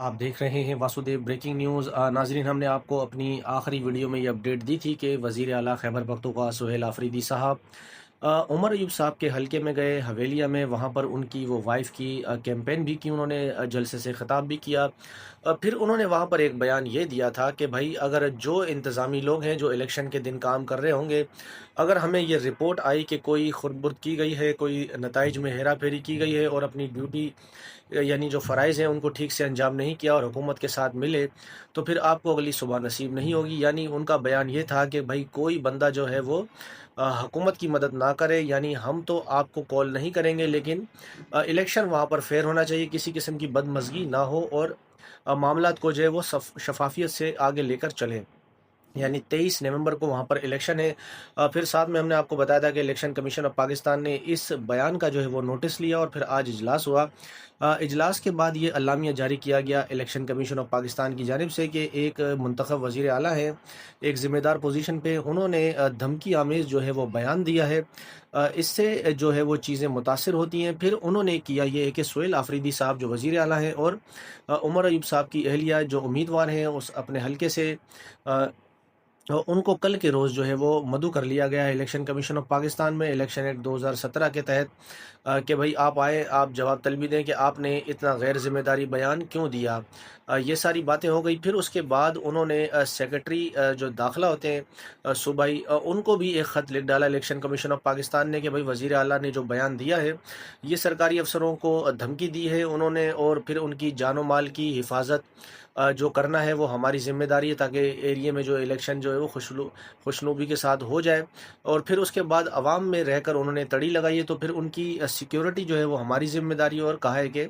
आप देख रहे हैं वासुदेव ब्रेकिंग न्यूज़। नाजरीन, हमने आपको अपनी आखिरी वीडियो में ये अपडेट दी थी कि वज़ीर आला खैबर पख्तूनख्वा सुहेल आफरीदी साहब उमर अयूब साहब के हलके में गए हवेलिया में। वहाँ पर उनकी वो वाइफ की कैंपेन भी की उन्होंने, जलसे से ख़िताब भी किया। फिर उन्होंने वहाँ पर एक बयान ये दिया था कि भाई अगर जो इंतज़ामी लोग हैं जो इलेक्शन के दिन काम कर रहे होंगे, अगर हमें ये रिपोर्ट आई कि कोई खुरद-बुर्द की गई है, कोई नताइज में हेरा फेरी की गई है और अपनी ड्यूटी यानी जो फ़राइज़ हैं उनको ठीक से अंजाम नहीं किया और हुकूमत के साथ मिले, तो फिर आपको अगली सुबह नसीब नहीं होगी। यानी उनका बयान ये था कि भाई कोई बंदा जो है वो हुकूमत की मदद ना करे, यानी हम तो आपको कॉल नहीं करेंगे, लेकिन इलेक्शन वहाँ पर फेयर होना चाहिए, किसी किस्म की बदमज़गी ना हो और मामलात को जो है वो शफाफियत से आगे लेकर चलें। यानी 23 नवंबर को वहाँ पर इलेक्शन है। फिर साथ में हमने आपको बताया था कि इलेक्शन कमीशन ऑफ पाकिस्तान ने इस बयान का जो है वो नोटिस लिया और फिर आज इजलास हुआ। इजलास के बाद ये अल्लामिया जारी किया गया इलेक्शन कमीशन ऑफ पाकिस्तान की जानिब से कि एक मुंतखब वज़ीर आला है, एक ज़िम्मेदार पोजीशन पे, उन्होंने धमकी आमेज़ जो है वो बयान दिया है। इससे जो है वो चीज़ें मुतासिर होती हैं। फिर उन्होंने किया ये है कि सुहेल आफरीदी साहब जो वज़ीर आला हैं और उमर अयूब साहब की अहलिया जो उम्मीदवार हैं उस अपने हलके से, अ, तो उनको कल के रोज़ जो है वो मदऊ कर लिया गया है इलेक्शन कमीशन ऑफ पाकिस्तान में इलेक्शन एक्ट 2017 के तहत, कि भाई आप आए, आप जवाब तलबी दें कि आपने इतना गैर ज़िम्मेदारी बयान क्यों दिया। ये सारी बातें हो गई। फिर उसके बाद उन्होंने सेक्रेटरी जो दाखिला होते हैं सूबाई, उनको भी एक ख़त लिख डाला इलेक्शन कमीशन ऑफ पाकिस्तान ने कि भाई वज़ीर आला ने जो बयान दिया है, ये सरकारी अफसरों को धमकी दी है उन्होंने, और फिर उनकी जानो माल की हिफाजत जो करना है वो हमारी ज़िम्मेदारी है, ताकि एरिया में जो इलेक्शन जो है वो खुशनुबी के साथ हो जाए। और फिर उसके बाद अवाम में रहकर उन्होंने तड़ी लगाई है, तो फिर उनकी सिक्योरिटी जो है वो हमारी ज़िम्मेदारी है, और कहा है कि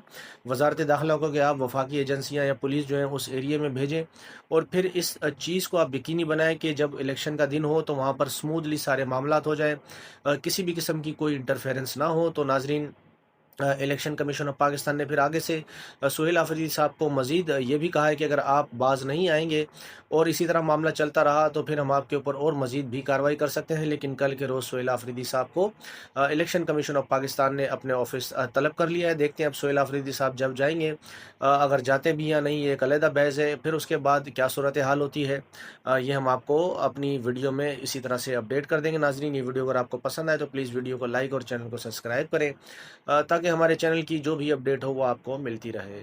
वज़ारत दाखिला को कि आप वफाकी एजेंसियाँ या पुलिस जो है उस एरिया में भेजें, और फिर इस चीज़ को आप यकीनी बनाएं कि जब इलेक्शन का दिन हो तो वहाँ पर स्मूथली सारे मामलात हो जाए, किसी भी किस्म की कोई इंटरफेरेंस ना हो। तो नाजरीन, इलेक्शन कमीशन ऑफ पाकिस्तान ने फिर आगे से सुहेल आफरीदी साहब को मज़ीद ये भी कहा है कि अगर आप बाज नहीं आएंगे और इसी तरह मामला चलता रहा तो फिर हम आपके ऊपर और मज़ीद भी कार्रवाई कर सकते हैं। लेकिन कल के रोज़ सुहेल आफरीदी साहब को इलेक्शन कमीशन ऑफ पाकिस्तान ने अपने ऑफिस तलब कर लिया है। देखते हैं अब सुहेल आफरीदी साहब जब जाएंगे, अगर जाते भी या नहीं ये एक अलहदा बहस है। फिर उसके बाद क्या सूरत हाल होती है, ये हम आपको अपनी वीडियो में इसी तरह से अपडेट कर देंगे। नाजरीन, ये वीडियो अगर आपको पसंद आए तो प्लीज़ वीडियो को लाइक और चैनल को सब्सक्राइब करें, ताकि हमारे चैनल की जो भी अपडेट हो वो आपको मिलती रहे।